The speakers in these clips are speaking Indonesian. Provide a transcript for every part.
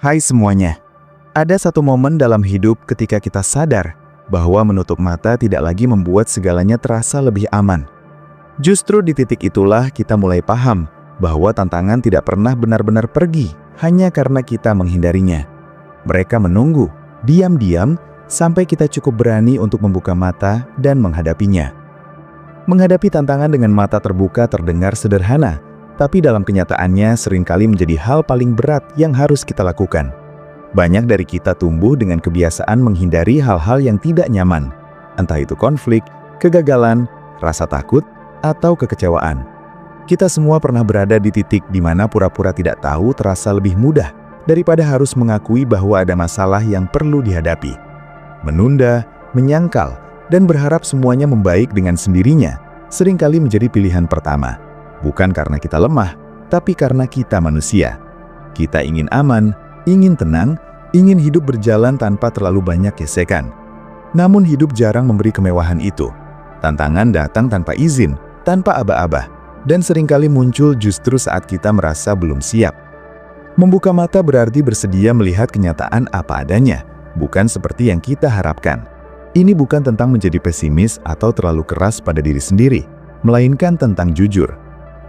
Hai semuanya. Ada satu momen dalam hidup ketika kita sadar bahwa menutup mata tidak lagi membuat segalanya terasa lebih aman. Justru di titik itulah kita mulai paham bahwa tantangan tidak pernah benar-benar pergi hanya karena kita menghindarinya. Mereka menunggu, diam-diam, sampai kita cukup berani untuk membuka mata dan menghadapinya. Menghadapi tantangan dengan mata terbuka terdengar sederhana, tapi dalam kenyataannya seringkali menjadi hal paling berat yang harus kita lakukan. Banyak dari kita tumbuh dengan kebiasaan menghindari hal-hal yang tidak nyaman, entah itu konflik, kegagalan, rasa takut, atau kekecewaan. Kita semua pernah berada di titik di mana pura-pura tidak tahu terasa lebih mudah daripada harus mengakui bahwa ada masalah yang perlu dihadapi. Menunda, menyangkal, dan berharap semuanya membaik dengan sendirinya seringkali menjadi pilihan pertama. Bukan karena kita lemah, tapi karena kita manusia. Kita ingin aman, ingin tenang, ingin hidup berjalan tanpa terlalu banyak gesekan. Namun hidup jarang memberi kemewahan itu. Tantangan datang tanpa izin, tanpa aba-aba, dan seringkali muncul justru saat kita merasa belum siap. Membuka mata berarti bersedia melihat kenyataan apa adanya, bukan seperti yang kita harapkan. Ini bukan tentang menjadi pesimis atau terlalu keras pada diri sendiri, melainkan tentang jujur.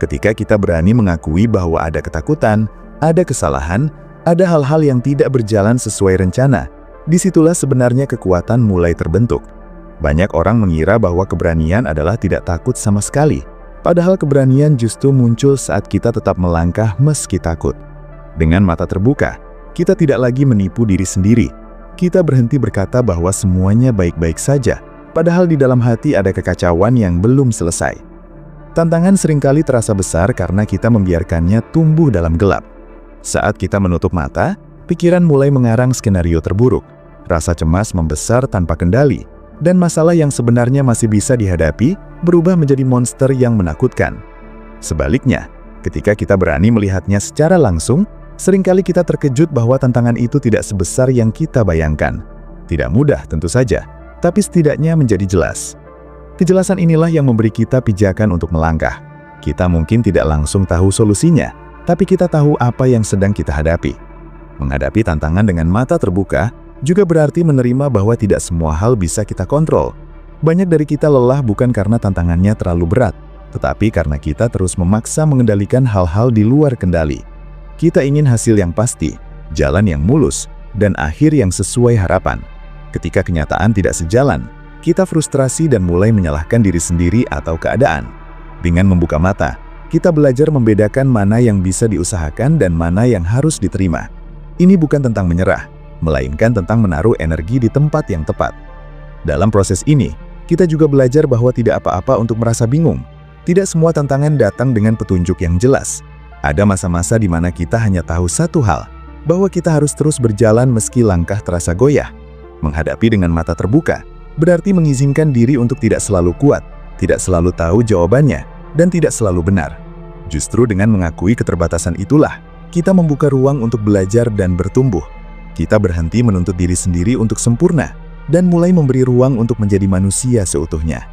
Ketika kita berani mengakui bahwa ada ketakutan, ada kesalahan, ada hal-hal yang tidak berjalan sesuai rencana, disitulah sebenarnya kekuatan mulai terbentuk. Banyak orang mengira bahwa keberanian adalah tidak takut sama sekali, padahal keberanian justru muncul saat kita tetap melangkah meski takut. Dengan mata terbuka, kita tidak lagi menipu diri sendiri. Kita berhenti berkata bahwa semuanya baik-baik saja, padahal di dalam hati ada kekacauan yang belum selesai. Tantangan seringkali terasa besar karena kita membiarkannya tumbuh dalam gelap. Saat kita menutup mata, pikiran mulai mengarang skenario terburuk. Rasa cemas membesar tanpa kendali, dan masalah yang sebenarnya masih bisa dihadapi berubah menjadi monster yang menakutkan. Sebaliknya, ketika kita berani melihatnya secara langsung, seringkali kita terkejut bahwa tantangan itu tidak sebesar yang kita bayangkan. Tidak mudah tentu saja, tapi setidaknya menjadi jelas. Kejelasan inilah yang memberi kita pijakan untuk melangkah. Kita mungkin tidak langsung tahu solusinya, tapi kita tahu apa yang sedang kita hadapi. Menghadapi tantangan dengan mata terbuka juga berarti menerima bahwa tidak semua hal bisa kita kontrol. Banyak dari kita lelah bukan karena tantangannya terlalu berat, tetapi karena kita terus memaksa mengendalikan hal-hal di luar kendali. Kita ingin hasil yang pasti, jalan yang mulus, dan akhir yang sesuai harapan. Ketika kenyataan tidak sejalan, kita frustrasi dan mulai menyalahkan diri sendiri atau keadaan. Dengan membuka mata, kita belajar membedakan mana yang bisa diusahakan dan mana yang harus diterima. Ini bukan tentang menyerah, melainkan tentang menaruh energi di tempat yang tepat. Dalam proses ini, kita juga belajar bahwa tidak apa-apa untuk merasa bingung. Tidak semua tantangan datang dengan petunjuk yang jelas. Ada masa-masa di mana kita hanya tahu satu hal, bahwa kita harus terus berjalan meski langkah terasa goyah. Menghadapi dengan mata terbuka berarti mengizinkan diri untuk tidak selalu kuat, tidak selalu tahu jawabannya, dan tidak selalu benar. Justru dengan mengakui keterbatasan itulah, kita membuka ruang untuk belajar dan bertumbuh. Kita berhenti menuntut diri sendiri untuk sempurna, dan mulai memberi ruang untuk menjadi manusia seutuhnya.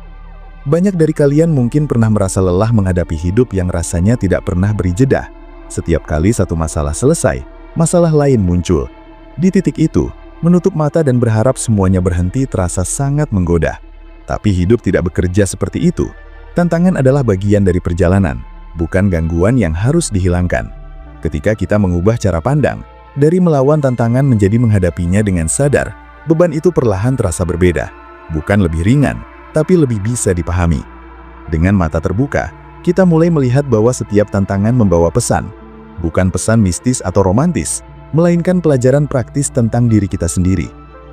Banyak dari kalian mungkin pernah merasa lelah menghadapi hidup yang rasanya tidak pernah beri jeda. Setiap kali satu masalah selesai, masalah lain muncul. Di titik itu, menutup mata dan berharap semuanya berhenti terasa sangat menggoda. Tapi hidup tidak bekerja seperti itu. Tantangan adalah bagian dari perjalanan, bukan gangguan yang harus dihilangkan. Ketika kita mengubah cara pandang, dari melawan tantangan menjadi menghadapinya dengan sadar, beban itu perlahan terasa berbeda. Bukan lebih ringan, tapi lebih bisa dipahami. Dengan mata terbuka, kita mulai melihat bahwa setiap tantangan membawa pesan. Bukan pesan mistis atau romantis, melainkan pelajaran praktis tentang diri kita sendiri.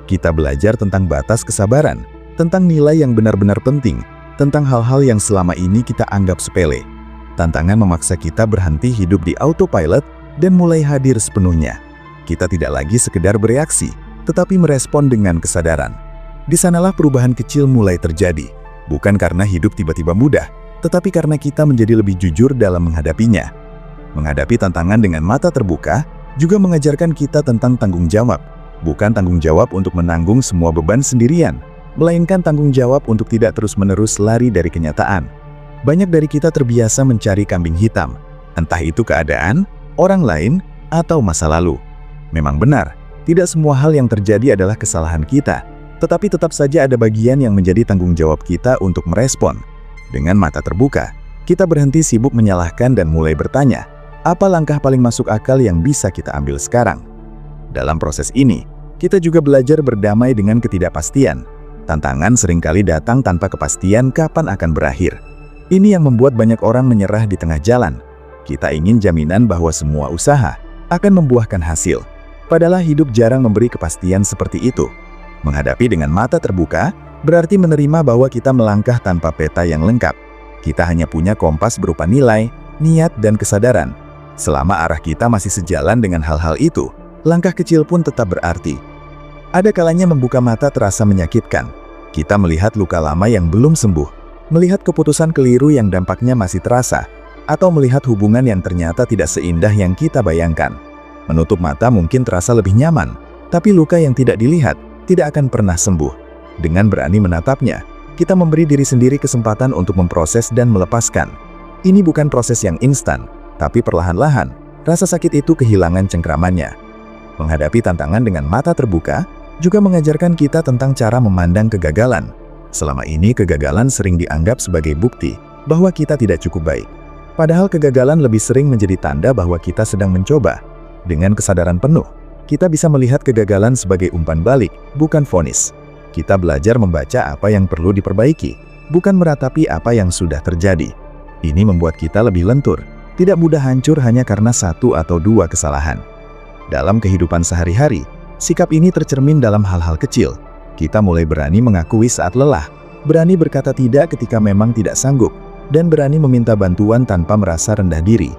Kita belajar tentang batas kesabaran, tentang nilai yang benar-benar penting, tentang hal-hal yang selama ini kita anggap sepele. Tantangan memaksa kita berhenti hidup di autopilot dan mulai hadir sepenuhnya. Kita tidak lagi sekedar bereaksi, tetapi merespon dengan kesadaran. Di sanalah perubahan kecil mulai terjadi, bukan karena hidup tiba-tiba mudah, tetapi karena kita menjadi lebih jujur dalam menghadapinya. Menghadapi tantangan dengan mata terbuka juga mengajarkan kita tentang tanggung jawab. Bukan tanggung jawab untuk menanggung semua beban sendirian, melainkan tanggung jawab untuk tidak terus-menerus lari dari kenyataan. Banyak dari kita terbiasa mencari kambing hitam, entah itu keadaan, orang lain, atau masa lalu. Memang benar, tidak semua hal yang terjadi adalah kesalahan kita, tetapi tetap saja ada bagian yang menjadi tanggung jawab kita untuk merespon. Dengan mata terbuka, kita berhenti sibuk menyalahkan dan mulai bertanya, apa langkah paling masuk akal yang bisa kita ambil sekarang? Dalam proses ini, kita juga belajar berdamai dengan ketidakpastian. Tantangan seringkali datang tanpa kepastian kapan akan berakhir. Ini yang membuat banyak orang menyerah di tengah jalan. Kita ingin jaminan bahwa semua usaha akan membuahkan hasil. Padahal hidup jarang memberi kepastian seperti itu. Menghadapi dengan mata terbuka, berarti menerima bahwa kita melangkah tanpa peta yang lengkap. Kita hanya punya kompas berupa nilai, niat, dan kesadaran. Selama arah kita masih sejalan dengan hal-hal itu, langkah kecil pun tetap berarti. Ada kalanya membuka mata terasa menyakitkan. Kita melihat luka lama yang belum sembuh, melihat keputusan keliru yang dampaknya masih terasa, atau melihat hubungan yang ternyata tidak seindah yang kita bayangkan. Menutup mata mungkin terasa lebih nyaman, tapi luka yang tidak dilihat tidak akan pernah sembuh. Dengan berani menatapnya, kita memberi diri sendiri kesempatan untuk memproses dan melepaskan. Ini bukan proses yang instan, tapi perlahan-lahan, rasa sakit itu kehilangan cengkramannya. Menghadapi tantangan dengan mata terbuka, juga mengajarkan kita tentang cara memandang kegagalan. Selama ini kegagalan sering dianggap sebagai bukti bahwa kita tidak cukup baik. Padahal kegagalan lebih sering menjadi tanda bahwa kita sedang mencoba. Dengan kesadaran penuh, kita bisa melihat kegagalan sebagai umpan balik, bukan vonis. Kita belajar membaca apa yang perlu diperbaiki, bukan meratapi apa yang sudah terjadi. Ini membuat kita lebih lentur, tidak mudah hancur hanya karena satu atau dua kesalahan. Dalam kehidupan sehari-hari, sikap ini tercermin dalam hal-hal kecil. Kita mulai berani mengakui saat lelah, berani berkata tidak ketika memang tidak sanggup, dan berani meminta bantuan tanpa merasa rendah diri.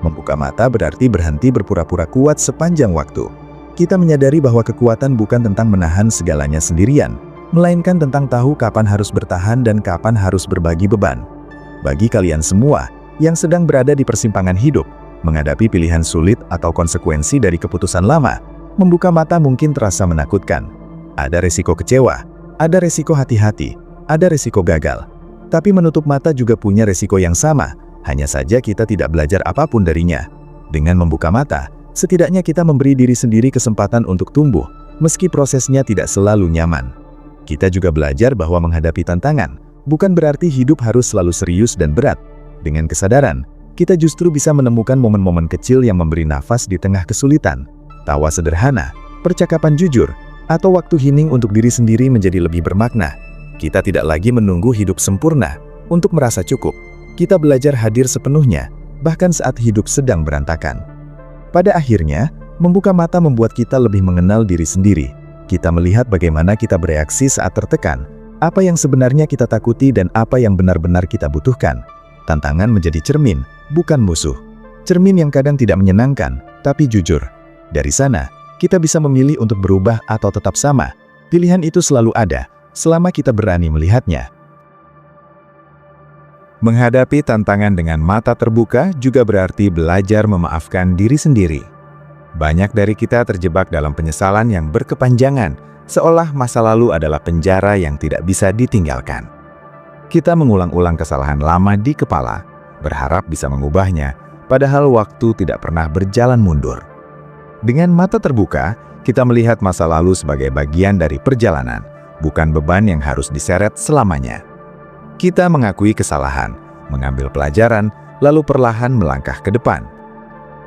Membuka mata berarti berhenti berpura-pura kuat sepanjang waktu. Kita menyadari bahwa kekuatan bukan tentang menahan segalanya sendirian, melainkan tentang tahu kapan harus bertahan dan kapan harus berbagi beban. Bagi kalian semua yang sedang berada di persimpangan hidup, menghadapi pilihan sulit atau konsekuensi dari keputusan lama, membuka mata mungkin terasa menakutkan. Ada resiko kecewa, ada resiko hati-hati, ada resiko gagal. Tapi menutup mata juga punya resiko yang sama, hanya saja kita tidak belajar apapun darinya. Dengan membuka mata, setidaknya kita memberi diri sendiri kesempatan untuk tumbuh, meski prosesnya tidak selalu nyaman. Kita juga belajar bahwa menghadapi tantangan bukan berarti hidup harus selalu serius dan berat. Dengan kesadaran, kita justru bisa menemukan momen-momen kecil yang memberi nafas di tengah kesulitan. Tawa sederhana, percakapan jujur, atau waktu hening untuk diri sendiri menjadi lebih bermakna. Kita tidak lagi menunggu hidup sempurna untuk merasa cukup. Kita belajar hadir sepenuhnya, bahkan saat hidup sedang berantakan. Pada akhirnya, membuka mata membuat kita lebih mengenal diri sendiri. Kita melihat bagaimana kita bereaksi saat tertekan, apa yang sebenarnya kita takuti dan apa yang benar-benar kita butuhkan. Tantangan menjadi cermin, bukan musuh. Cermin yang kadang tidak menyenangkan, tapi jujur. Dari sana, kita bisa memilih untuk berubah atau tetap sama. Pilihan itu selalu ada, selama kita berani melihatnya. Menghadapi tantangan dengan mata terbuka juga berarti belajar memaafkan diri sendiri. Banyak dari kita terjebak dalam penyesalan yang berkepanjangan, seolah masa lalu adalah penjara yang tidak bisa ditinggalkan. Kita mengulang-ulang kesalahan lama di kepala, berharap bisa mengubahnya, padahal waktu tidak pernah berjalan mundur. Dengan mata terbuka, kita melihat masa lalu sebagai bagian dari perjalanan, bukan beban yang harus diseret selamanya. Kita mengakui kesalahan, mengambil pelajaran, lalu perlahan melangkah ke depan.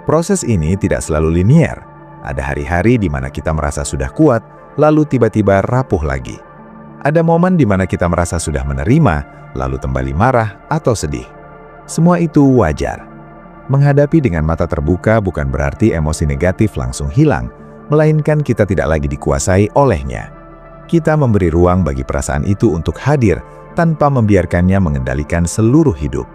Proses ini tidak selalu linier. Ada hari-hari di mana kita merasa sudah kuat, lalu tiba-tiba rapuh lagi. Ada momen di mana kita merasa sudah menerima, lalu kembali marah atau sedih. Semua itu wajar. Menghadapi dengan mata terbuka bukan berarti emosi negatif langsung hilang, melainkan kita tidak lagi dikuasai olehnya. Kita memberi ruang bagi perasaan itu untuk hadir, tanpa membiarkannya mengendalikan seluruh hidup.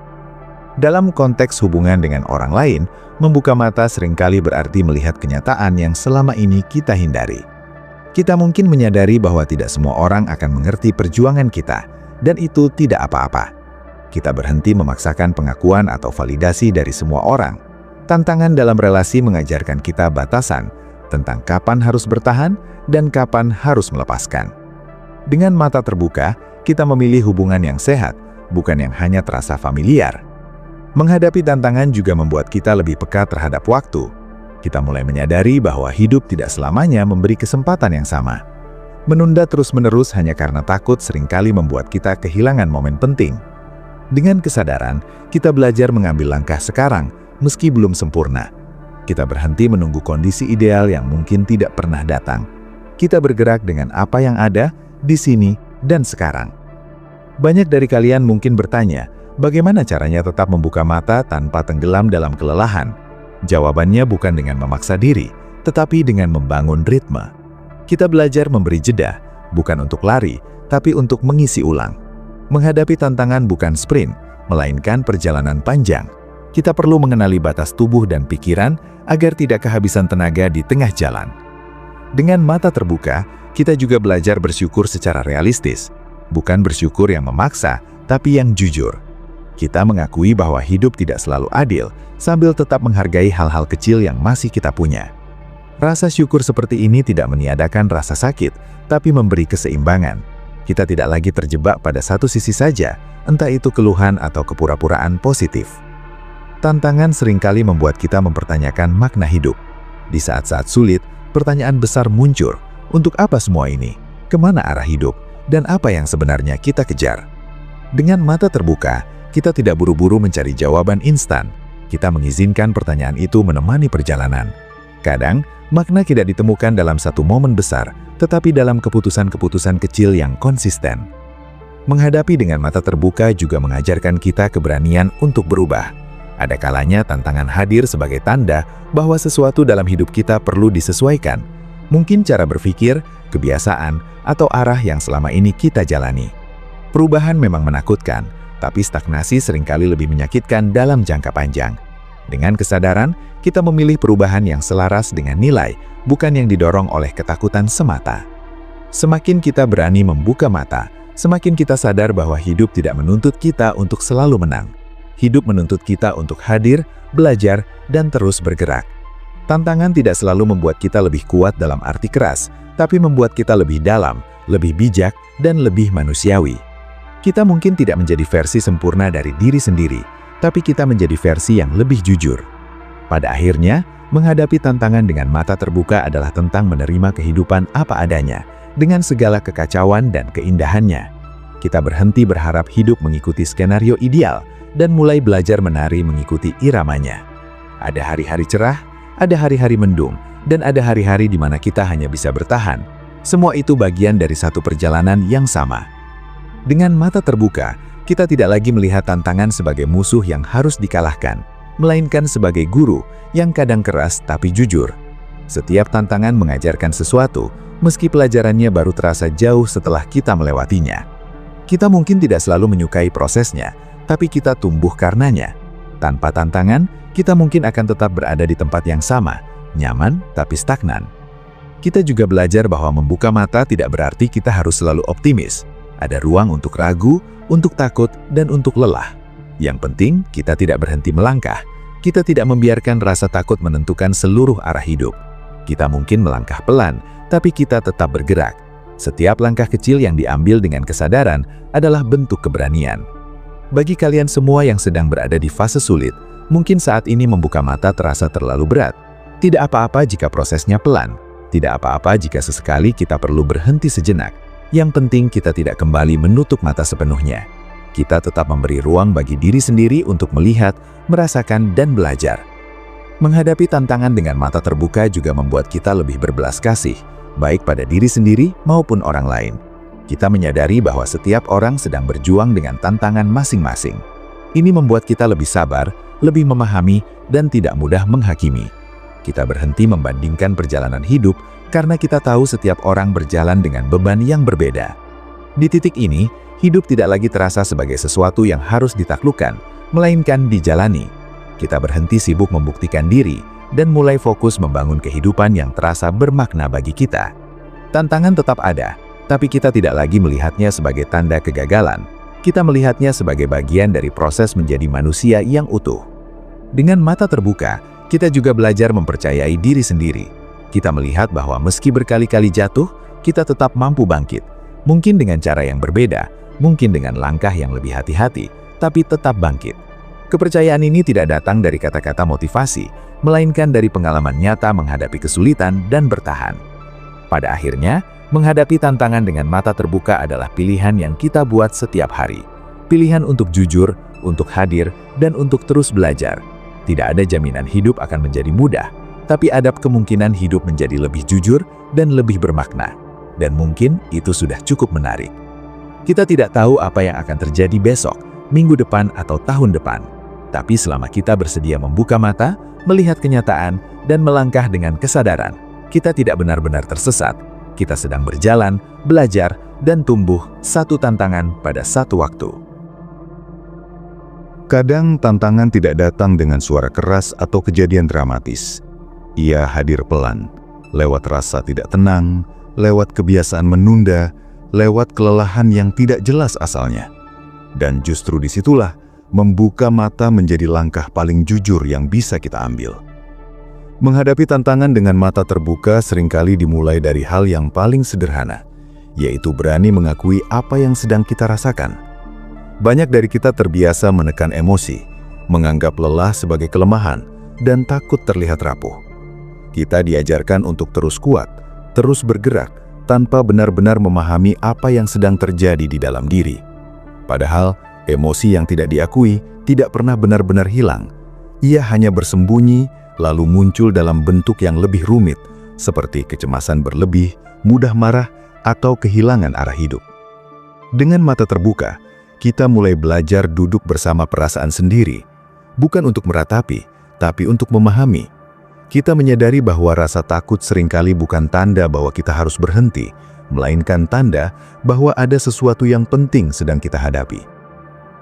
Dalam konteks hubungan dengan orang lain, membuka mata seringkali berarti melihat kenyataan yang selama ini kita hindari. Kita mungkin menyadari bahwa tidak semua orang akan mengerti perjuangan kita, dan itu tidak apa-apa. Kita berhenti memaksakan pengakuan atau validasi dari semua orang. Tantangan dalam relasi mengajarkan kita batasan tentang kapan harus bertahan dan kapan harus melepaskan. Dengan mata terbuka, kita memilih hubungan yang sehat, bukan yang hanya terasa familiar. Menghadapi tantangan juga membuat kita lebih peka terhadap waktu. Kita mulai menyadari bahwa hidup tidak selamanya memberi kesempatan yang sama. Menunda terus-menerus hanya karena takut seringkali membuat kita kehilangan momen penting. Dengan kesadaran, kita belajar mengambil langkah sekarang, meski belum sempurna. Kita berhenti menunggu kondisi ideal yang mungkin tidak pernah datang. Kita bergerak dengan apa yang ada, di sini, dan sekarang. Banyak dari kalian mungkin bertanya, bagaimana caranya tetap membuka mata tanpa tenggelam dalam kelelahan? Jawabannya bukan dengan memaksa diri, tetapi dengan membangun ritme. Kita belajar memberi jeda, bukan untuk lari, tapi untuk mengisi ulang. Menghadapi tantangan bukan sprint, melainkan perjalanan panjang. Kita perlu mengenali batas tubuh dan pikiran agar tidak kehabisan tenaga di tengah jalan. Dengan mata terbuka, kita juga belajar bersyukur secara realistis. Bukan bersyukur yang memaksa, tapi yang jujur. Kita mengakui bahwa hidup tidak selalu adil, sambil tetap menghargai hal-hal kecil yang masih kita punya. Rasa syukur seperti ini tidak meniadakan rasa sakit, tapi memberi keseimbangan. Kita tidak lagi terjebak pada satu sisi saja, entah itu keluhan atau kepura-puraan positif. Tantangan seringkali membuat kita mempertanyakan makna hidup. Di saat-saat sulit, pertanyaan besar muncul. Untuk apa semua ini? Kemana arah hidup? Dan apa yang sebenarnya kita kejar? Dengan mata terbuka, kita tidak buru-buru mencari jawaban instan. Kita mengizinkan pertanyaan itu menemani perjalanan. Kadang, makna tidak ditemukan dalam satu momen besar, tetapi dalam keputusan-keputusan kecil yang konsisten. Menghadapi dengan mata terbuka juga mengajarkan kita keberanian untuk berubah. Ada kalanya tantangan hadir sebagai tanda bahwa sesuatu dalam hidup kita perlu disesuaikan. Mungkin cara berpikir, kebiasaan, atau arah yang selama ini kita jalani. Perubahan memang menakutkan, tapi stagnasi seringkali lebih menyakitkan dalam jangka panjang. Dengan kesadaran, kita memilih perubahan yang selaras dengan nilai, bukan yang didorong oleh ketakutan semata. Semakin kita berani membuka mata, semakin kita sadar bahwa hidup tidak menuntut kita untuk selalu menang. Hidup menuntut kita untuk hadir, belajar, dan terus bergerak. Tantangan tidak selalu membuat kita lebih kuat dalam arti keras, tapi membuat kita lebih dalam, lebih bijak, dan lebih manusiawi. Kita mungkin tidak menjadi versi sempurna dari diri sendiri, tapi kita menjadi versi yang lebih jujur. Pada akhirnya, menghadapi tantangan dengan mata terbuka adalah tentang menerima kehidupan apa adanya, dengan segala kekacauan dan keindahannya. Kita berhenti berharap hidup mengikuti skenario ideal, dan mulai belajar menari mengikuti iramanya. Ada hari-hari cerah, ada hari-hari mendung, dan ada hari-hari di mana kita hanya bisa bertahan. Semua itu bagian dari satu perjalanan yang sama. Dengan mata terbuka, kita tidak lagi melihat tantangan sebagai musuh yang harus dikalahkan, melainkan sebagai guru yang kadang keras tapi jujur. Setiap tantangan mengajarkan sesuatu, meski pelajarannya baru terasa jauh setelah kita melewatinya. Kita mungkin tidak selalu menyukai prosesnya, tapi kita tumbuh karenanya. Tanpa tantangan, kita mungkin akan tetap berada di tempat yang sama, nyaman tapi stagnan. Kita juga belajar bahwa membuka mata tidak berarti kita harus selalu optimis. Ada ruang untuk ragu, untuk takut, dan untuk lelah. Yang penting, kita tidak berhenti melangkah. Kita tidak membiarkan rasa takut menentukan seluruh arah hidup. Kita mungkin melangkah pelan, tapi kita tetap bergerak. Setiap langkah kecil yang diambil dengan kesadaran adalah bentuk keberanian. Bagi kalian semua yang sedang berada di fase sulit, mungkin saat ini membuka mata terasa terlalu berat. Tidak apa-apa jika prosesnya pelan. Tidak apa-apa jika sesekali kita perlu berhenti sejenak. Yang penting kita tidak kembali menutup mata sepenuhnya. Kita tetap memberi ruang bagi diri sendiri untuk melihat, merasakan, dan belajar. Menghadapi tantangan dengan mata terbuka juga membuat kita lebih berbelas kasih, baik pada diri sendiri maupun orang lain. Kita menyadari bahwa setiap orang sedang berjuang dengan tantangan masing-masing. Ini membuat kita lebih sabar, lebih memahami, dan tidak mudah menghakimi. Kita berhenti membandingkan perjalanan hidup karena kita tahu setiap orang berjalan dengan beban yang berbeda. Di titik ini, hidup tidak lagi terasa sebagai sesuatu yang harus ditaklukkan, melainkan dijalani. Kita berhenti sibuk membuktikan diri dan mulai fokus membangun kehidupan yang terasa bermakna bagi kita. Tantangan tetap ada, tapi kita tidak lagi melihatnya sebagai tanda kegagalan. Kita melihatnya sebagai bagian dari proses menjadi manusia yang utuh. Dengan mata terbuka, kita juga belajar mempercayai diri sendiri. Kita melihat bahwa meski berkali-kali jatuh, kita tetap mampu bangkit. Mungkin dengan cara yang berbeda, mungkin dengan langkah yang lebih hati-hati, tapi tetap bangkit. Kepercayaan ini tidak datang dari kata-kata motivasi, melainkan dari pengalaman nyata menghadapi kesulitan dan bertahan. Pada akhirnya, menghadapi tantangan dengan mata terbuka adalah pilihan yang kita buat setiap hari. Pilihan untuk jujur, untuk hadir, dan untuk terus belajar. Tidak ada jaminan hidup akan menjadi mudah, tapi ada kemungkinan hidup menjadi lebih jujur dan lebih bermakna. Dan mungkin itu sudah cukup menarik. Kita tidak tahu apa yang akan terjadi besok, minggu depan, atau tahun depan. Tapi selama kita bersedia membuka mata, melihat kenyataan, dan melangkah dengan kesadaran, kita tidak benar-benar tersesat. Kita sedang berjalan, belajar, dan tumbuh satu tantangan pada satu waktu. Kadang tantangan tidak datang dengan suara keras atau kejadian dramatis. Ia hadir pelan, lewat rasa tidak tenang, lewat kebiasaan menunda, lewat kelelahan yang tidak jelas asalnya. Dan justru disitulah membuka mata menjadi langkah paling jujur yang bisa kita ambil. Menghadapi tantangan dengan mata terbuka seringkali dimulai dari hal yang paling sederhana, yaitu berani mengakui apa yang sedang kita rasakan. Banyak dari kita terbiasa menekan emosi, menganggap lelah sebagai kelemahan, dan takut terlihat rapuh. Kita diajarkan untuk terus kuat, terus bergerak, tanpa benar-benar memahami apa yang sedang terjadi di dalam diri. Padahal, emosi yang tidak diakui tidak pernah benar-benar hilang. Ia hanya bersembunyi, lalu muncul dalam bentuk yang lebih rumit, seperti kecemasan berlebih, mudah marah, atau kehilangan arah hidup. Dengan mata terbuka, kita mulai belajar duduk bersama perasaan sendiri, bukan untuk meratapi, tapi untuk memahami. Kita menyadari bahwa rasa takut seringkali bukan tanda bahwa kita harus berhenti, melainkan tanda bahwa ada sesuatu yang penting sedang kita hadapi.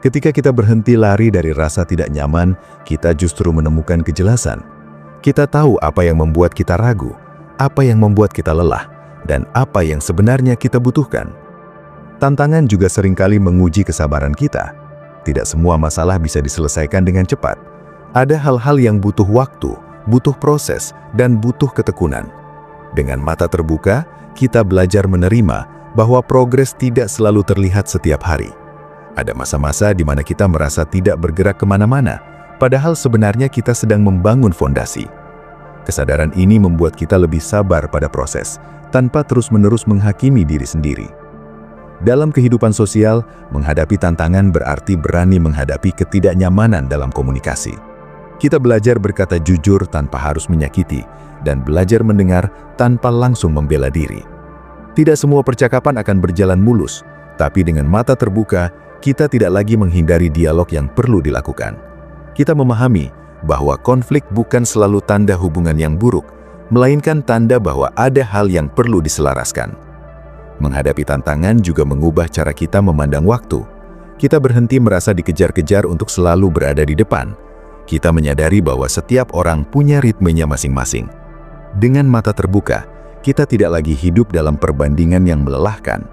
Ketika kita berhenti lari dari rasa tidak nyaman, kita justru menemukan kejelasan. Kita tahu apa yang membuat kita ragu, apa yang membuat kita lelah, dan apa yang sebenarnya kita butuhkan. Tantangan juga seringkali menguji kesabaran kita. Tidak semua masalah bisa diselesaikan dengan cepat. Ada hal-hal yang butuh waktu, butuh proses, dan butuh ketekunan. Dengan mata terbuka, kita belajar menerima bahwa progres tidak selalu terlihat setiap hari. Ada masa-masa di mana kita merasa tidak bergerak kemana-mana, padahal sebenarnya kita sedang membangun fondasi. Kesadaran ini membuat kita lebih sabar pada proses, tanpa terus-menerus menghakimi diri sendiri. Dalam kehidupan sosial, menghadapi tantangan berarti berani menghadapi ketidaknyamanan dalam komunikasi. Kita belajar berkata jujur tanpa harus menyakiti, dan belajar mendengar tanpa langsung membela diri. Tidak semua percakapan akan berjalan mulus, tapi dengan mata terbuka, kita tidak lagi menghindari dialog yang perlu dilakukan. Kita memahami bahwa konflik bukan selalu tanda hubungan yang buruk, melainkan tanda bahwa ada hal yang perlu diselaraskan. Menghadapi tantangan juga mengubah cara kita memandang waktu. Kita berhenti merasa dikejar-kejar untuk selalu berada di depan. Kita menyadari bahwa setiap orang punya ritmenya masing-masing. Dengan mata terbuka, kita tidak lagi hidup dalam perbandingan yang melelahkan.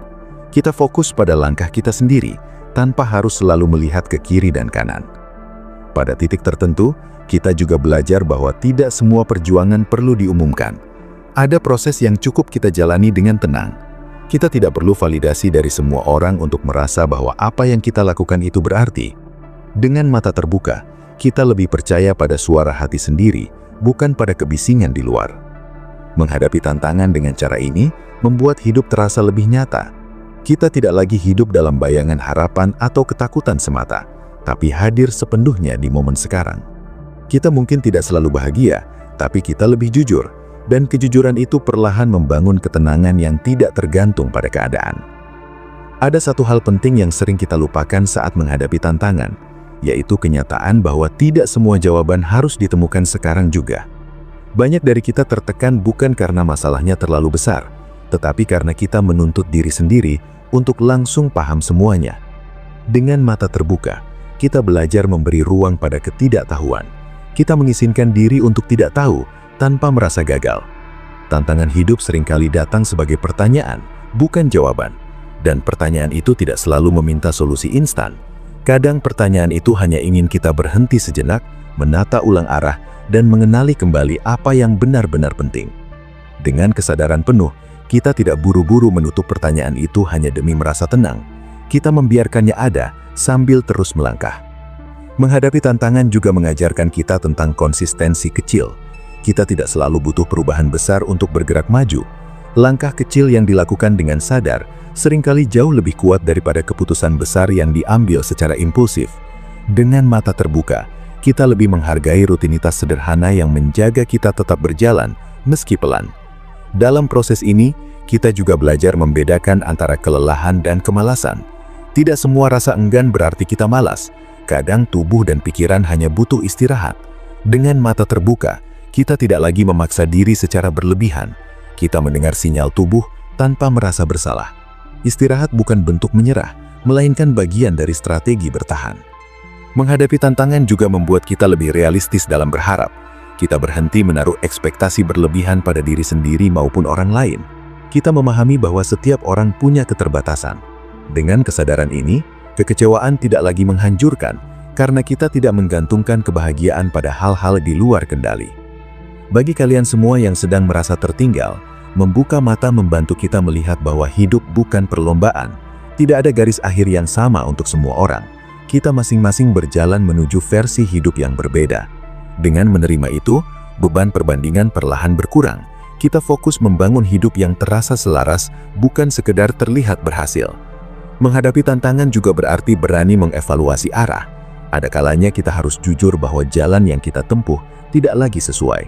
Kita fokus pada langkah kita sendiri, tanpa harus selalu melihat ke kiri dan kanan. Pada titik tertentu, kita juga belajar bahwa tidak semua perjuangan perlu diumumkan. Ada proses yang cukup kita jalani dengan tenang. Kita tidak perlu validasi dari semua orang untuk merasa bahwa apa yang kita lakukan itu berarti. Dengan mata terbuka, kita lebih percaya pada suara hati sendiri, bukan pada kebisingan di luar. Menghadapi tantangan dengan cara ini membuat hidup terasa lebih nyata. Kita tidak lagi hidup dalam bayangan harapan atau ketakutan semata, tapi hadir sepenuhnya di momen sekarang. Kita mungkin tidak selalu bahagia, tapi kita lebih jujur, dan kejujuran itu perlahan membangun ketenangan yang tidak tergantung pada keadaan. Ada satu hal penting yang sering kita lupakan saat menghadapi tantangan, yaitu kenyataan bahwa tidak semua jawaban harus ditemukan sekarang juga. Banyak dari kita tertekan bukan karena masalahnya terlalu besar, tetapi karena kita menuntut diri sendiri untuk langsung paham semuanya. Dengan mata terbuka, kita belajar memberi ruang pada ketidaktahuan. Kita mengizinkan diri untuk tidak tahu tanpa merasa gagal. Tantangan hidup seringkali datang sebagai pertanyaan, bukan jawaban. Dan pertanyaan itu tidak selalu meminta solusi instan. Kadang pertanyaan itu hanya ingin kita berhenti sejenak, menata ulang arah, dan mengenali kembali apa yang benar-benar penting. Dengan kesadaran penuh, kita tidak buru-buru menutup pertanyaan itu hanya demi merasa tenang. Kita membiarkannya ada sambil terus melangkah. Menghadapi tantangan juga mengajarkan kita tentang konsistensi kecil. Kita tidak selalu butuh perubahan besar untuk bergerak maju. Langkah kecil yang dilakukan dengan sadar seringkali jauh lebih kuat daripada keputusan besar yang diambil secara impulsif. Dengan mata terbuka, kita lebih menghargai rutinitas sederhana yang menjaga kita tetap berjalan, meski pelan. Dalam proses ini, kita juga belajar membedakan antara kelelahan dan kemalasan. Tidak semua rasa enggan berarti kita malas. Kadang tubuh dan pikiran hanya butuh istirahat. Dengan mata terbuka, kita tidak lagi memaksa diri secara berlebihan. Kita mendengar sinyal tubuh tanpa merasa bersalah. Istirahat bukan bentuk menyerah, melainkan bagian dari strategi bertahan. Menghadapi tantangan juga membuat kita lebih realistis dalam berharap. Kita berhenti menaruh ekspektasi berlebihan pada diri sendiri maupun orang lain. Kita memahami bahwa setiap orang punya keterbatasan. Dengan kesadaran ini, kekecewaan tidak lagi menghancurkan karena kita tidak menggantungkan kebahagiaan pada hal-hal di luar kendali. Bagi kalian semua yang sedang merasa tertinggal, membuka mata membantu kita melihat bahwa hidup bukan perlombaan. Tidak ada garis akhir yang sama untuk semua orang. Kita masing-masing berjalan menuju versi hidup yang berbeda. Dengan menerima itu, beban perbandingan perlahan berkurang. Kita fokus membangun hidup yang terasa selaras, bukan sekedar terlihat berhasil. Menghadapi tantangan juga berarti berani mengevaluasi arah. Ada kalanya kita harus jujur bahwa jalan yang kita tempuh tidak lagi sesuai.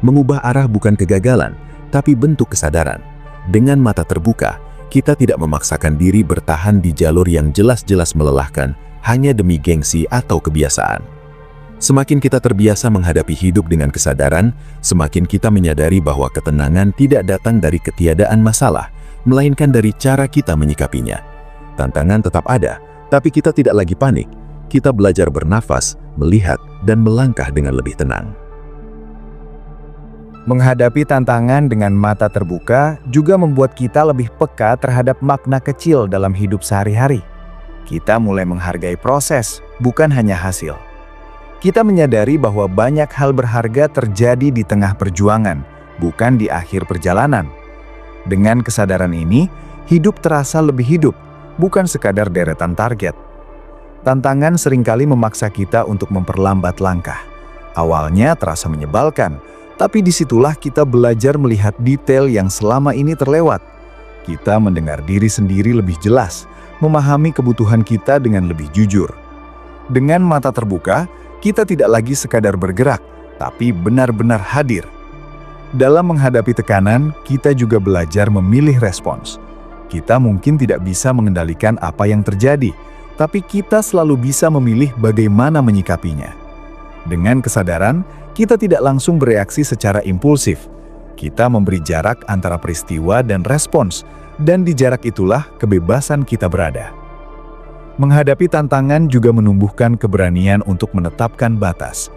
Mengubah arah bukan kegagalan, tapi bentuk kesadaran. Dengan mata terbuka, kita tidak memaksakan diri bertahan di jalur yang jelas-jelas melelahkan hanya demi gengsi atau kebiasaan. Semakin kita terbiasa menghadapi hidup dengan kesadaran, semakin kita menyadari bahwa ketenangan tidak datang dari ketiadaan masalah, melainkan dari cara kita menyikapinya. Tantangan tetap ada, tapi kita tidak lagi panik. Kita belajar bernafas, melihat, dan melangkah dengan lebih tenang. Menghadapi tantangan dengan mata terbuka juga membuat kita lebih peka terhadap makna kecil dalam hidup sehari-hari. Kita mulai menghargai proses, bukan hanya hasil. Kita menyadari bahwa banyak hal berharga terjadi di tengah perjuangan, bukan di akhir perjalanan. Dengan kesadaran ini, hidup terasa lebih hidup, bukan sekadar deretan target. Tantangan seringkali memaksa kita untuk memperlambat langkah. Awalnya terasa menyebalkan, tapi disitulah kita belajar melihat detail yang selama ini terlewat. Kita mendengar diri sendiri lebih jelas, memahami kebutuhan kita dengan lebih jujur. Dengan mata terbuka, kita tidak lagi sekadar bergerak, tapi benar-benar hadir. Dalam menghadapi tekanan, kita juga belajar memilih respons. Kita mungkin tidak bisa mengendalikan apa yang terjadi, tapi kita selalu bisa memilih bagaimana menyikapinya. Dengan kesadaran, kita tidak langsung bereaksi secara impulsif. Kita memberi jarak antara peristiwa dan respons, dan di jarak itulah kebebasan kita berada. Menghadapi tantangan juga menumbuhkan keberanian untuk menetapkan batas.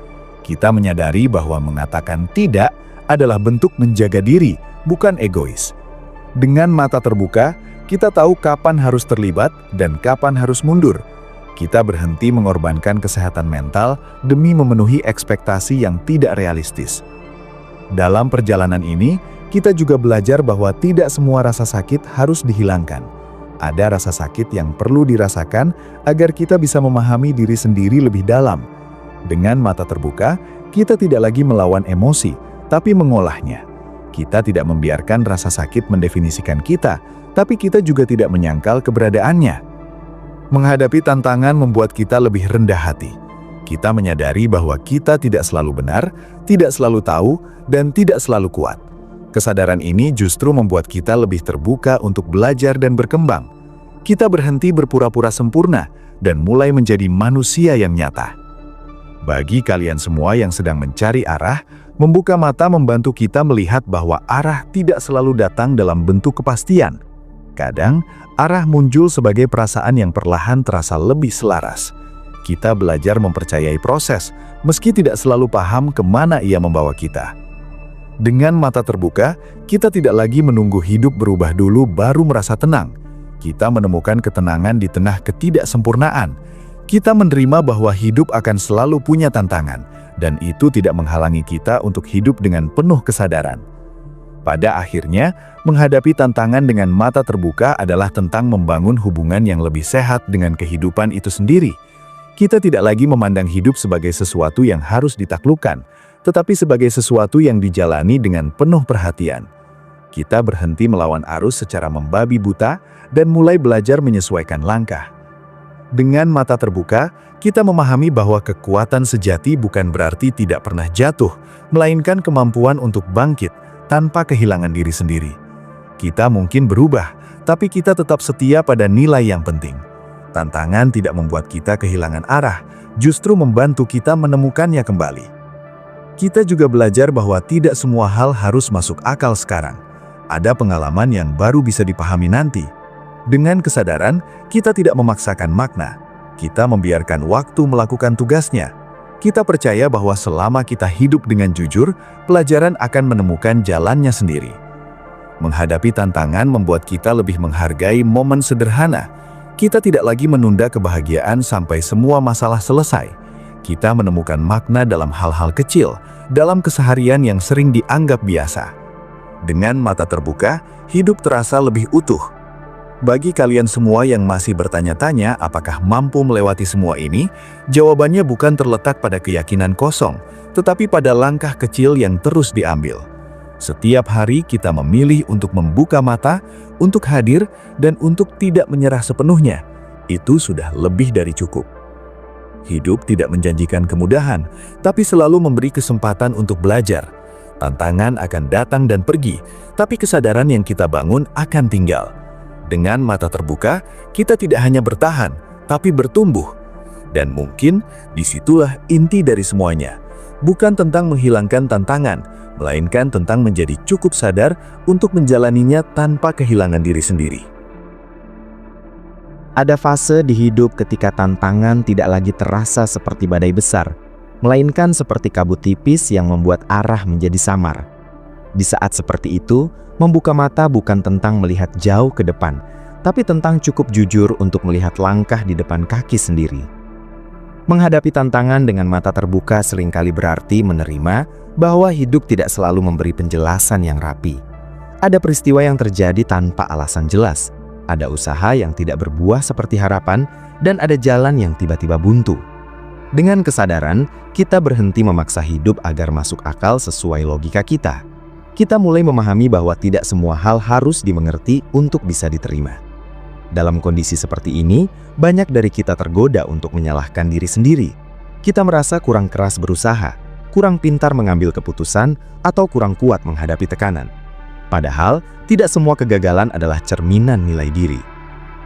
Kita menyadari bahwa mengatakan tidak adalah bentuk menjaga diri, bukan egois. Dengan mata terbuka, kita tahu kapan harus terlibat dan kapan harus mundur. Kita berhenti mengorbankan kesehatan mental demi memenuhi ekspektasi yang tidak realistis. Dalam perjalanan ini, kita juga belajar bahwa tidak semua rasa sakit harus dihilangkan. Ada rasa sakit yang perlu dirasakan agar kita bisa memahami diri sendiri lebih dalam. Dengan mata terbuka, kita tidak lagi melawan emosi, tapi mengolahnya. Kita tidak membiarkan rasa sakit mendefinisikan kita, tapi kita juga tidak menyangkal keberadaannya. Menghadapi tantangan membuat kita lebih rendah hati. Kita menyadari bahwa kita tidak selalu benar, tidak selalu tahu, dan tidak selalu kuat. Kesadaran ini justru membuat kita lebih terbuka untuk belajar dan berkembang. Kita berhenti berpura-pura sempurna dan mulai menjadi manusia yang nyata. Bagi kalian semua yang sedang mencari arah, membuka mata membantu kita melihat bahwa arah tidak selalu datang dalam bentuk kepastian. Kadang, arah muncul sebagai perasaan yang perlahan terasa lebih selaras. Kita belajar mempercayai proses, meski tidak selalu paham kemana ia membawa kita. Dengan mata terbuka, kita tidak lagi menunggu hidup berubah dulu baru merasa tenang. Kita menemukan ketenangan di tengah ketidaksempurnaan. Kita menerima bahwa hidup akan selalu punya tantangan, dan itu tidak menghalangi kita untuk hidup dengan penuh kesadaran. Pada akhirnya, menghadapi tantangan dengan mata terbuka adalah tentang membangun hubungan yang lebih sehat dengan kehidupan itu sendiri. Kita tidak lagi memandang hidup sebagai sesuatu yang harus ditaklukkan, tetapi sebagai sesuatu yang dijalani dengan penuh perhatian. Kita berhenti melawan arus secara membabi buta dan mulai belajar menyesuaikan langkah. Dengan mata terbuka, kita memahami bahwa kekuatan sejati bukan berarti tidak pernah jatuh, melainkan kemampuan untuk bangkit tanpa kehilangan diri sendiri. Kita mungkin berubah, tapi kita tetap setia pada nilai yang penting. Tantangan tidak membuat kita kehilangan arah, justru membantu kita menemukannya kembali. Kita juga belajar bahwa tidak semua hal harus masuk akal sekarang. Ada pengalaman yang baru bisa dipahami nanti. Dengan kesadaran, kita tidak memaksakan makna. Kita membiarkan waktu melakukan tugasnya. Kita percaya bahwa selama kita hidup dengan jujur, pelajaran akan menemukan jalannya sendiri. Menghadapi tantangan membuat kita lebih menghargai momen sederhana. Kita tidak lagi menunda kebahagiaan sampai semua masalah selesai. Kita menemukan makna dalam hal-hal kecil, dalam keseharian yang sering dianggap biasa. Dengan mata terbuka, hidup terasa lebih utuh. Bagi kalian semua yang masih bertanya-tanya apakah mampu melewati semua ini, jawabannya bukan terletak pada keyakinan kosong, tetapi pada langkah kecil yang terus diambil. Setiap hari kita memilih untuk membuka mata, untuk hadir, dan untuk tidak menyerah sepenuhnya. Itu sudah lebih dari cukup. Hidup tidak menjanjikan kemudahan, tapi selalu memberi kesempatan untuk belajar. Tantangan akan datang dan pergi, tapi kesadaran yang kita bangun akan tinggal. Dengan mata terbuka, kita tidak hanya bertahan, tapi bertumbuh. Dan mungkin disitulah inti dari semuanya. Bukan tentang menghilangkan tantangan, melainkan tentang menjadi cukup sadar untuk menjalaninya tanpa kehilangan diri sendiri. Ada fase di hidup ketika tantangan tidak lagi terasa seperti badai besar, melainkan seperti kabut tipis yang membuat arah menjadi samar. Di saat seperti itu, membuka mata bukan tentang melihat jauh ke depan, tapi tentang cukup jujur untuk melihat langkah di depan kaki sendiri. Menghadapi tantangan dengan mata terbuka seringkali berarti menerima bahwa hidup tidak selalu memberi penjelasan yang rapi. Ada peristiwa yang terjadi tanpa alasan jelas, ada usaha yang tidak berbuah seperti harapan, dan ada jalan yang tiba-tiba buntu. Dengan kesadaran, kita berhenti memaksa hidup agar masuk akal sesuai logika kita. Kita mulai memahami bahwa tidak semua hal harus dimengerti untuk bisa diterima. Dalam kondisi seperti ini, banyak dari kita tergoda untuk menyalahkan diri sendiri. Kita merasa kurang keras berusaha, kurang pintar mengambil keputusan, atau kurang kuat menghadapi tekanan. Padahal, tidak semua kegagalan adalah cerminan nilai diri.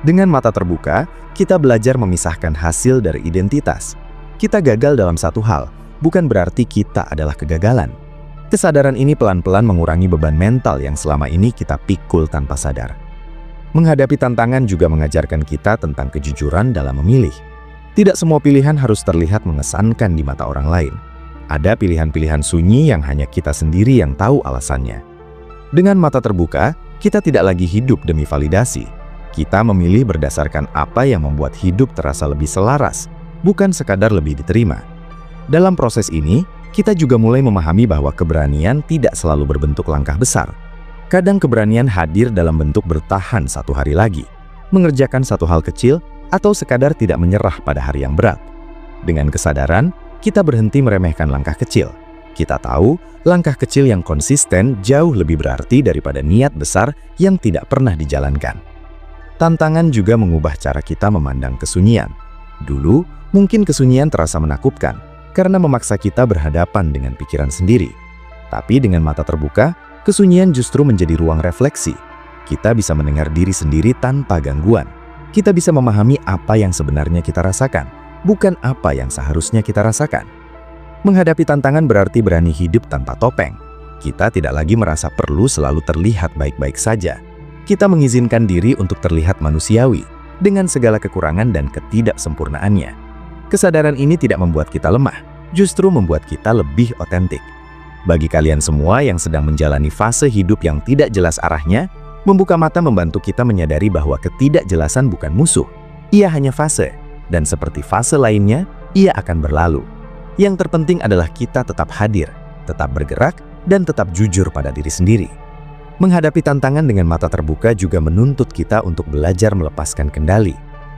Dengan mata terbuka, kita belajar memisahkan hasil dari identitas. Kita gagal dalam satu hal, bukan berarti kita adalah kegagalan. Kesadaran ini pelan-pelan mengurangi beban mental yang selama ini kita pikul tanpa sadar. Menghadapi tantangan juga mengajarkan kita tentang kejujuran dalam memilih. Tidak semua pilihan harus terlihat mengesankan di mata orang lain. Ada pilihan-pilihan sunyi yang hanya kita sendiri yang tahu alasannya. Dengan mata terbuka, kita tidak lagi hidup demi validasi. Kita memilih berdasarkan apa yang membuat hidup terasa lebih selaras, bukan sekadar lebih diterima. Dalam proses ini, kita juga mulai memahami bahwa keberanian tidak selalu berbentuk langkah besar. Kadang keberanian hadir dalam bentuk bertahan satu hari lagi, mengerjakan satu hal kecil, atau sekadar tidak menyerah pada hari yang berat. Dengan kesadaran, kita berhenti meremehkan langkah kecil. Kita tahu, langkah kecil yang konsisten jauh lebih berarti daripada niat besar yang tidak pernah dijalankan. Tantangan juga mengubah cara kita memandang kesunyian. Dulu, mungkin kesunyian terasa menakutkan, karena memaksa kita berhadapan dengan pikiran sendiri. Tapi dengan mata terbuka, kesunyian justru menjadi ruang refleksi. Kita bisa mendengar diri sendiri tanpa gangguan. Kita bisa memahami apa yang sebenarnya kita rasakan, bukan apa yang seharusnya kita rasakan. Menghadapi tantangan berarti berani hidup tanpa topeng. Kita tidak lagi merasa perlu selalu terlihat baik-baik saja. Kita mengizinkan diri untuk terlihat manusiawi, dengan segala kekurangan dan ketidaksempurnaannya. Kesadaran ini tidak membuat kita lemah, justru membuat kita lebih otentik. Bagi kalian semua yang sedang menjalani fase hidup yang tidak jelas arahnya, membuka mata membantu kita menyadari bahwa ketidakjelasan bukan musuh. Ia hanya fase, dan seperti fase lainnya, ia akan berlalu. Yang terpenting adalah kita tetap hadir, tetap bergerak, dan tetap jujur pada diri sendiri. Menghadapi tantangan dengan mata terbuka juga menuntut kita untuk belajar melepaskan kendali.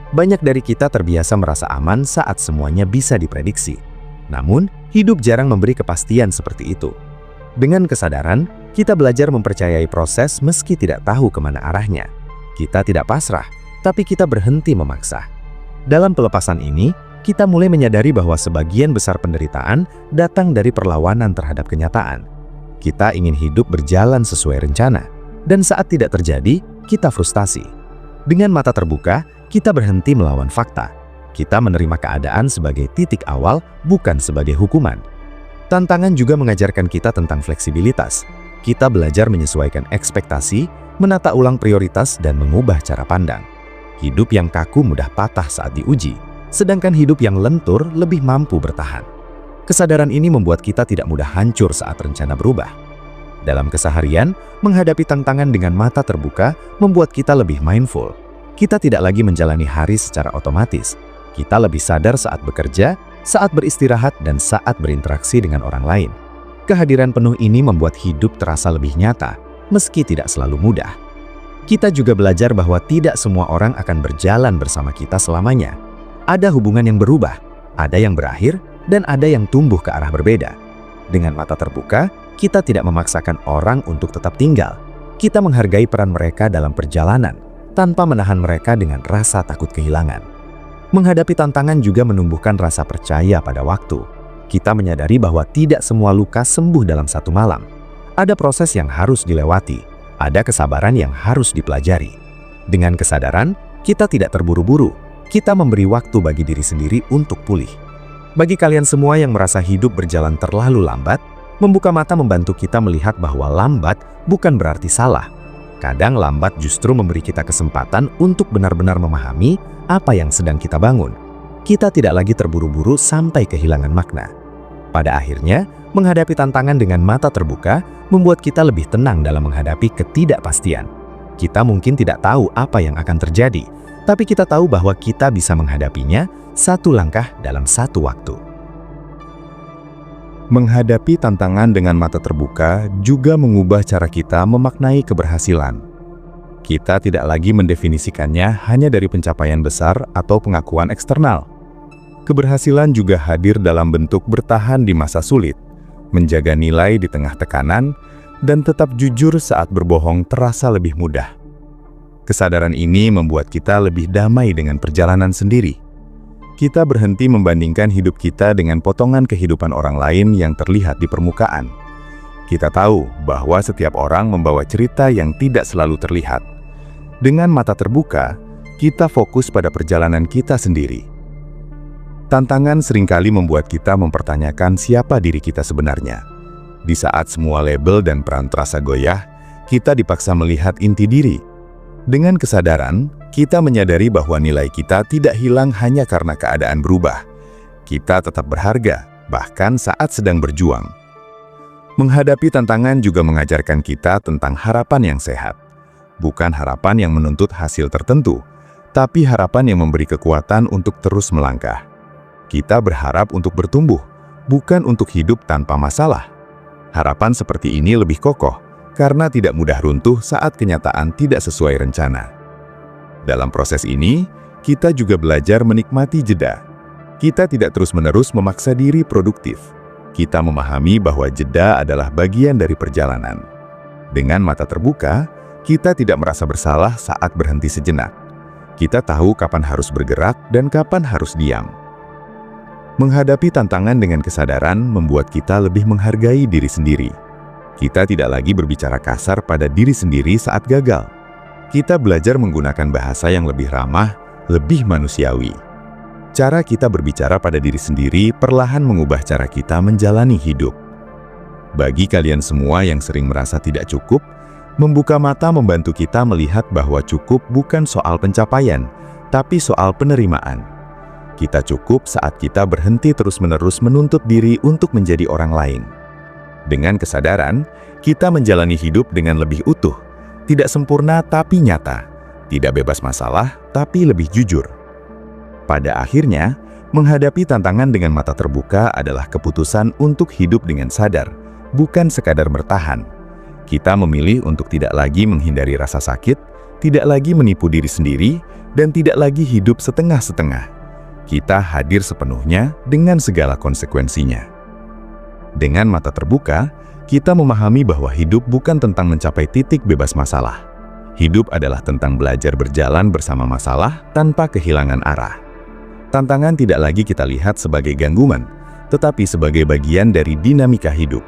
Banyak dari kita terbiasa merasa aman saat semuanya bisa diprediksi. Namun, hidup jarang memberi kepastian seperti itu. Dengan kesadaran, kita belajar mempercayai proses meski tidak tahu kemana arahnya. Kita tidak pasrah, tapi kita berhenti memaksa. Dalam pelepasan ini, kita mulai menyadari bahwa sebagian besar penderitaan datang dari perlawanan terhadap kenyataan. Kita ingin hidup berjalan sesuai rencana, dan saat tidak terjadi, kita frustasi. Dengan mata terbuka, kita berhenti melawan fakta. Kita menerima keadaan sebagai titik awal, bukan sebagai hukuman. Tantangan juga mengajarkan kita tentang fleksibilitas. Kita belajar menyesuaikan ekspektasi, menata ulang prioritas, dan mengubah cara pandang. Hidup yang kaku mudah patah saat diuji, sedangkan hidup yang lentur lebih mampu bertahan. Kesadaran ini membuat kita tidak mudah hancur saat rencana berubah. Dalam keseharian, menghadapi tantangan dengan mata terbuka membuat kita lebih mindful. Kita tidak lagi menjalani hari secara otomatis. Kita lebih sadar saat bekerja, saat beristirahat, dan saat berinteraksi dengan orang lain. Kehadiran penuh ini membuat hidup terasa lebih nyata, meski tidak selalu mudah. Kita juga belajar bahwa tidak semua orang akan berjalan bersama kita selamanya. Ada hubungan yang berubah, ada yang berakhir, dan ada yang tumbuh ke arah berbeda. Dengan mata terbuka, kita tidak memaksakan orang untuk tetap tinggal. Kita menghargai peran mereka dalam perjalanan, tanpa menahan mereka dengan rasa takut kehilangan. Menghadapi tantangan juga menumbuhkan rasa percaya pada waktu. Kita menyadari bahwa tidak semua luka sembuh dalam satu malam. Ada proses yang harus dilewati, ada kesabaran yang harus dipelajari. Dengan kesadaran, kita tidak terburu-buru. Kita memberi waktu bagi diri sendiri untuk pulih. Bagi kalian semua yang merasa hidup berjalan terlalu lambat, membuka mata membantu kita melihat bahwa lambat bukan berarti salah. Kadang lambat justru memberi kita kesempatan untuk benar-benar memahami apa yang sedang kita bangun. Kita tidak lagi terburu-buru sampai kehilangan makna. Pada akhirnya, menghadapi tantangan dengan mata terbuka membuat kita lebih tenang dalam menghadapi ketidakpastian. Kita mungkin tidak tahu apa yang akan terjadi, tapi kita tahu bahwa kita bisa menghadapinya satu langkah dalam satu waktu. Menghadapi tantangan dengan mata terbuka juga mengubah cara kita memaknai keberhasilan. Kita tidak lagi mendefinisikannya hanya dari pencapaian besar atau pengakuan eksternal. Keberhasilan juga hadir dalam bentuk bertahan di masa sulit, menjaga nilai di tengah tekanan, dan tetap jujur saat berbohong terasa lebih mudah. Kesadaran ini membuat kita lebih damai dengan perjalanan sendiri. Kita berhenti membandingkan hidup kita dengan potongan kehidupan orang lain yang terlihat di permukaan. Kita tahu bahwa setiap orang membawa cerita yang tidak selalu terlihat. Dengan mata terbuka, kita fokus pada perjalanan kita sendiri. Tantangan seringkali membuat kita mempertanyakan siapa diri kita sebenarnya. Di saat semua label dan peran terasa goyah, kita dipaksa melihat inti diri. Dengan kesadaran, kita menyadari bahwa nilai kita tidak hilang hanya karena keadaan berubah. Kita tetap berharga, bahkan saat sedang berjuang. Menghadapi tantangan juga mengajarkan kita tentang harapan yang sehat. Bukan harapan yang menuntut hasil tertentu, tapi harapan yang memberi kekuatan untuk terus melangkah. Kita berharap untuk bertumbuh, bukan untuk hidup tanpa masalah. Harapan seperti ini lebih kokoh, karena tidak mudah runtuh saat kenyataan tidak sesuai rencana. Dalam proses ini, kita juga belajar menikmati jeda. Kita tidak terus-menerus memaksa diri produktif. Kita memahami bahwa jeda adalah bagian dari perjalanan. Dengan mata terbuka, kita tidak merasa bersalah saat berhenti sejenak. Kita tahu kapan harus bergerak dan kapan harus diam. Menghadapi tantangan dengan kesadaran membuat kita lebih menghargai diri sendiri. Kita tidak lagi berbicara kasar pada diri sendiri saat gagal. Kita belajar menggunakan bahasa yang lebih ramah, lebih manusiawi. Cara kita berbicara pada diri sendiri perlahan mengubah cara kita menjalani hidup. Bagi kalian semua yang sering merasa tidak cukup, membuka mata membantu kita melihat bahwa cukup bukan soal pencapaian, tapi soal penerimaan. Kita cukup saat kita berhenti terus-menerus menuntut diri untuk menjadi orang lain. Dengan kesadaran, kita menjalani hidup dengan lebih utuh, tidak sempurna tapi nyata, tidak bebas masalah tapi lebih jujur. Pada akhirnya, menghadapi tantangan dengan mata terbuka adalah keputusan untuk hidup dengan sadar, bukan sekadar bertahan. Kita memilih untuk tidak lagi menghindari rasa sakit, tidak lagi menipu diri sendiri, dan tidak lagi hidup setengah-setengah. Kita hadir sepenuhnya dengan segala konsekuensinya. Dengan mata terbuka, kita memahami bahwa hidup bukan tentang mencapai titik bebas masalah. Hidup adalah tentang belajar berjalan bersama masalah tanpa kehilangan arah. Tantangan tidak lagi kita lihat sebagai gangguan, tetapi sebagai bagian dari dinamika hidup.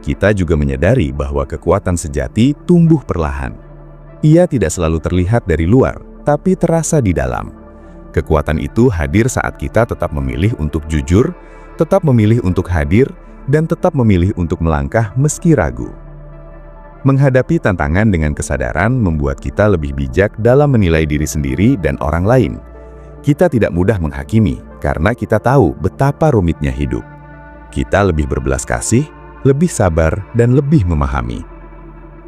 Kita juga menyadari bahwa kekuatan sejati tumbuh perlahan. Ia tidak selalu terlihat dari luar, tapi terasa di dalam. Kekuatan itu hadir saat kita tetap memilih untuk jujur, tetap memilih untuk hadir, dan tetap memilih untuk melangkah meski ragu. Menghadapi tantangan dengan kesadaran membuat kita lebih bijak dalam menilai diri sendiri dan orang lain. Kita tidak mudah menghakimi, karena kita tahu betapa rumitnya hidup. Kita lebih berbelas kasih, lebih sabar, dan lebih memahami.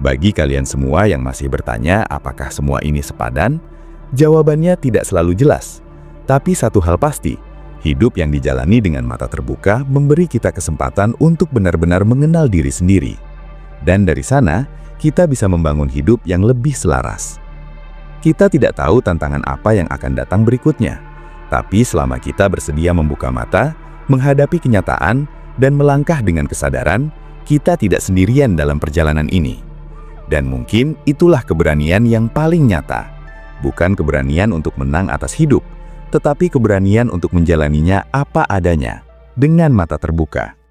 Bagi kalian semua yang masih bertanya apakah semua ini sepadan, jawabannya tidak selalu jelas. Tapi satu hal pasti, hidup yang dijalani dengan mata terbuka memberi kita kesempatan untuk benar-benar mengenal diri sendiri. Dan dari sana, kita bisa membangun hidup yang lebih selaras. Kita tidak tahu tantangan apa yang akan datang berikutnya. Tapi selama kita bersedia membuka mata, menghadapi kenyataan, dan melangkah dengan kesadaran, kita tidak sendirian dalam perjalanan ini. Dan mungkin itulah keberanian yang paling nyata. Bukan keberanian untuk menang atas hidup, tetapi keberanian untuk menjalaninya apa adanya, dengan mata terbuka.